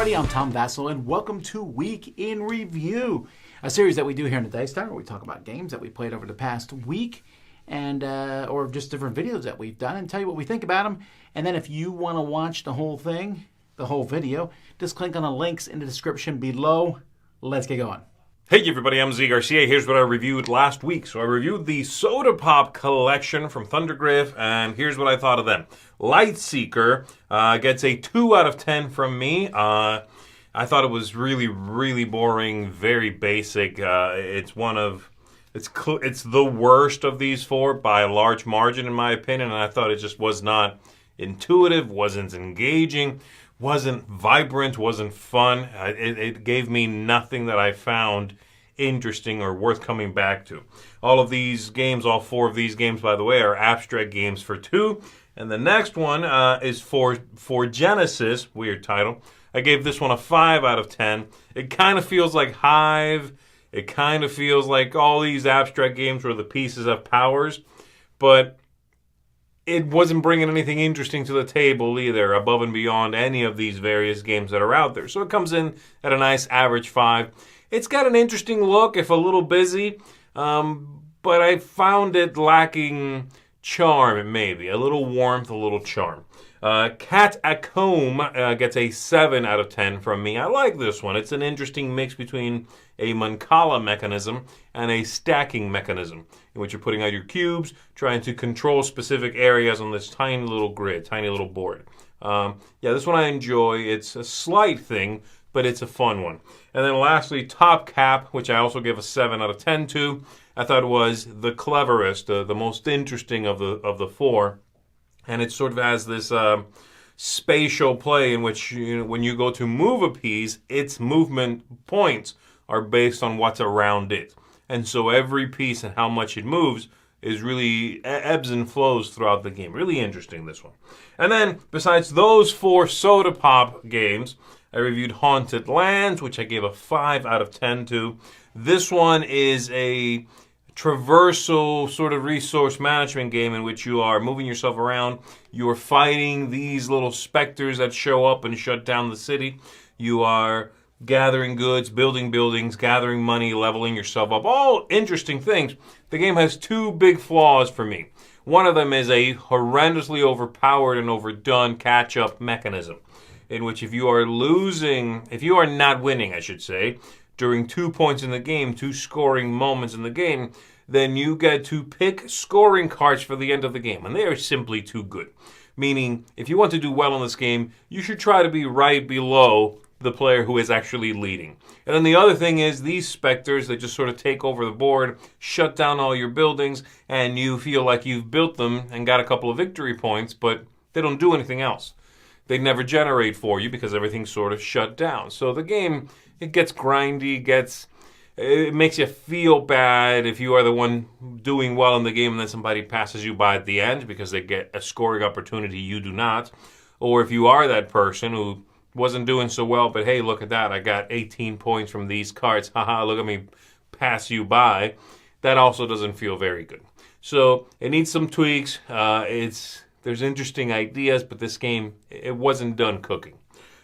everybody, I'm Tom Vassell, and welcome to Week in Review, a series that we do here in the Day Star where we talk about games that we played over the past week, and or just different videos that we've done, and tell you what we think about them. And then if you want to watch the whole thing, the whole video, just click on the links in the description below. Let's get going. Hey everybody, I'm Z Garcia. Here's what I reviewed last week. So I reviewed the Soda Pop collection from Thundergriff, and here's what I thought of them. Lightseeker gets a 2 out of 10 from me. I thought it was really boring, very basic. It's the worst of these four by a large margin in my opinion, and I thought it just was not intuitive, wasn't engaging, wasn't vibrant, wasn't fun. It gave me nothing that I found interesting or worth coming back to. All of these games, all four of these games, by the way, are abstract games for 2. And the next one is for Genesis, weird title. I gave this one a 5 out of 10. It kind of feels like Hive. It kind of feels like all these abstract games where the pieces have powers. But it wasn't bringing anything interesting to the table either, above and beyond any of these various games that are out there. So it comes in at a nice average 5. It's got an interesting look, if a little busy, but I found it lacking charm, maybe. A little warmth, a little charm. Cat a Comb gets a 7 out of 10 from me. I like this one. It's an interesting mix between a Mancala mechanism and a stacking mechanism, in which you're putting out your cubes, trying to control specific areas on this tiny little grid, tiny little board. Yeah, this one I enjoy. It's a slight thing, but it's a fun one. And then lastly, Top Cap, which I also give a 7 out of 10 to. I thought it was the cleverest, the most interesting of the four. And it sort of has this spatial play in which when you go to move a piece, its movement points are based on what's around it. And so every piece and how much it moves is really ebbs and flows throughout the game. Really interesting, this one. And then, besides those 4 Soda Pop games, I reviewed Haunted Lands, which I gave a 5 out of 10 to. This one is a traversal sort of resource management game in which you are moving yourself around. You are fighting these little specters that show up and shut down the city. You are gathering goods, building buildings, gathering money, leveling yourself up. All interesting things. The game has 2 big flaws for me. One of them is a horrendously overpowered and overdone catch-up mechanism, in which if you are not winning, I should say, during 2 points in the game, 2 scoring moments in the game, then you get to pick scoring cards for the end of the game, and they are simply too good. Meaning, if you want to do well in this game, you should try to be right below the player who is actually leading. And then the other thing is these specters that just sort of take over the board, shut down all your buildings, and you feel like you've built them and got a couple of victory points, but they don't do anything else. They never generate for you because everything's sort of shut down. So the game, it gets grindy, it makes you feel bad if you are the one doing well in the game and then somebody passes you by at the end because they get a scoring opportunity you do not. Or if you are that person who wasn't doing so well, but hey, look at that, I got 18 points from these cards. Haha, look at me pass you by. That also doesn't feel very good. So it needs some tweaks. There's interesting ideas, but this game, it wasn't done cooking.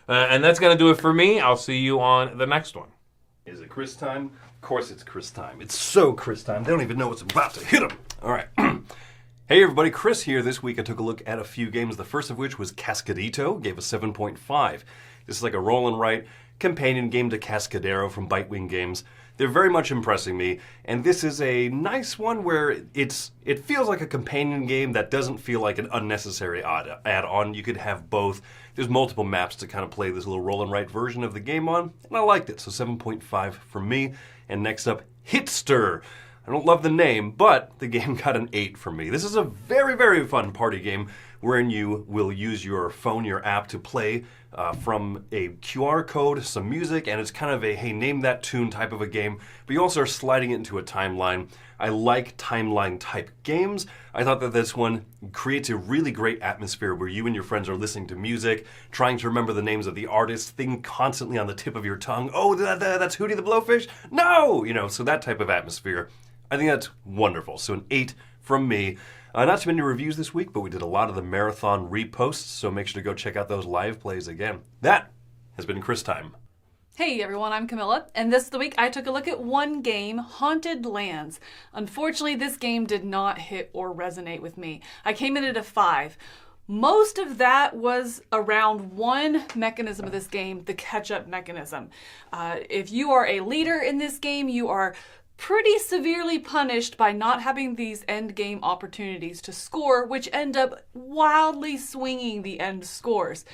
And that's going to do it for me. I'll see you on the next one. Is it Chris time? Of course it's Chris time. It's so Chris time. They don't even know what's about to hit them. All right. Hey everybody, Chris here. This week I took a look at a few games, the first of which was Cascadito, gave a 7.5. This is like a roll and write companion game to Cascadero from Bitewing Games. They're very much impressing me, and this is a nice one where it feels like a companion game that doesn't feel like an unnecessary add-on. You could have both. There's multiple maps to kind of play this little roll and write version of the game on, and I liked it, so 7.5 from me. And next up, Hitster. I don't love the name, but the game got an 8 from me. This is a very fun party game wherein you will use your phone, your app, to play from a QR code, some music, and it's kind of a, hey, name that tune type of a game, but you also are sliding it into a timeline. I like timeline-type games. I thought that this one creates a really great atmosphere where you and your friends are listening to music, trying to remember the names of the artists, thing constantly on the tip of your tongue. Oh, that's Hootie the Blowfish? No! So that type of atmosphere. I think that's wonderful. So an 8 from me. Not too many reviews this week, but we did a lot of the marathon reposts, so make sure to go check out those live plays again. That has been Chris Time. Hey everyone, I'm Camila, and this week I took a look at one game, Haunted Lands. Unfortunately, this game did not hit or resonate with me. I came in at a 5. Most of that was around one mechanism of this game, the catch-up mechanism. If you are a leader in this game, you are pretty severely punished by not having these end game opportunities to score, which end up wildly swinging the end scores.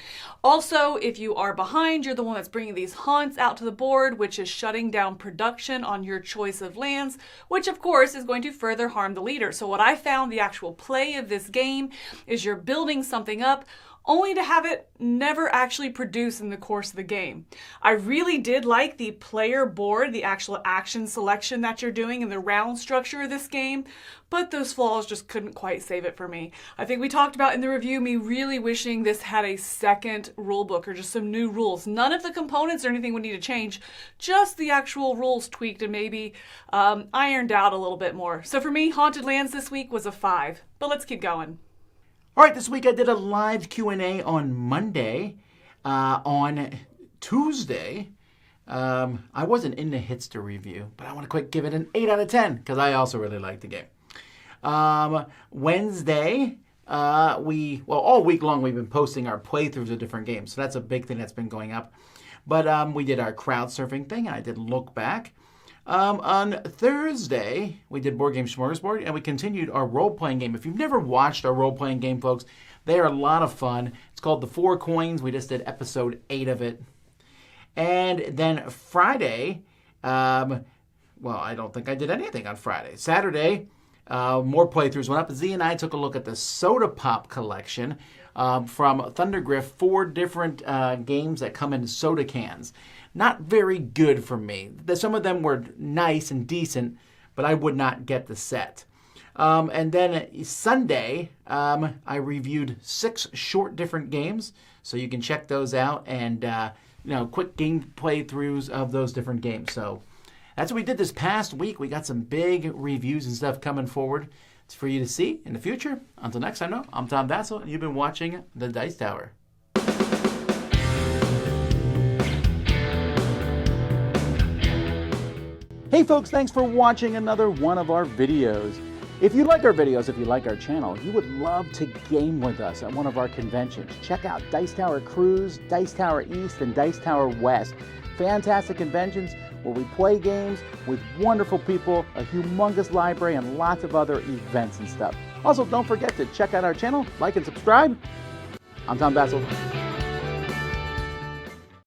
Also, if you are behind, you're the one that's bringing these haunts out to the board, which is shutting down production on your choice of lands, which of course is going to further harm the leader. So what I found the actual play of this game is you're building something up only to have it never actually produce in the course of the game. I really did like the player board, the actual action selection that you're doing and the round structure of this game, but those flaws just couldn't quite save it for me. I think we talked about in the review me really wishing this had a second rule book or just some new rules. None of the components or anything would need to change, just the actual rules tweaked and maybe ironed out a little bit more. So for me, Haunted Lands this week was a 5, but let's keep going. All right, this week I did a live Q&A on Monday. On Tuesday, I wasn't in the Hitster review, but I want to quick give it an 8 out of 10 because I also really liked the game. Wednesday, all week long we've been posting our playthroughs of different games, so that's a big thing that's been going up. But we did our crowd surfing thing, and I did look back. On Thursday, we did Board Game Smorgasbord, and we continued our role-playing game. If you've never watched our role-playing game, folks, they are a lot of fun. It's called The 4 Coins. We just did episode 8 of it. And then Friday, I don't think I did anything on Friday. Saturday, more playthroughs went up. Z and I took a look at the Soda Pop collection from Thundergriff, 4 different games that come in soda cans. Not very good for me. Some of them were nice and decent, but I would not get the set. And then Sunday, I reviewed 6 short different games, so you can check those out and quick game playthroughs of those different games. So that's what we did this past week. We got some big reviews and stuff coming forward. It's for you to see in the future. Until next time, I'm Tom Vassell, and you've been watching The Dice Tower. Hey folks, thanks for watching another one of our videos. If you like our videos, if you like our channel, you would love to game with us at one of our conventions. Check out Dice Tower Cruise, Dice Tower East, and Dice Tower West. Fantastic conventions where we play games with wonderful people, a humongous library, and lots of other events and stuff. Also, don't forget to check out our channel, like and subscribe. I'm Tom Vassell.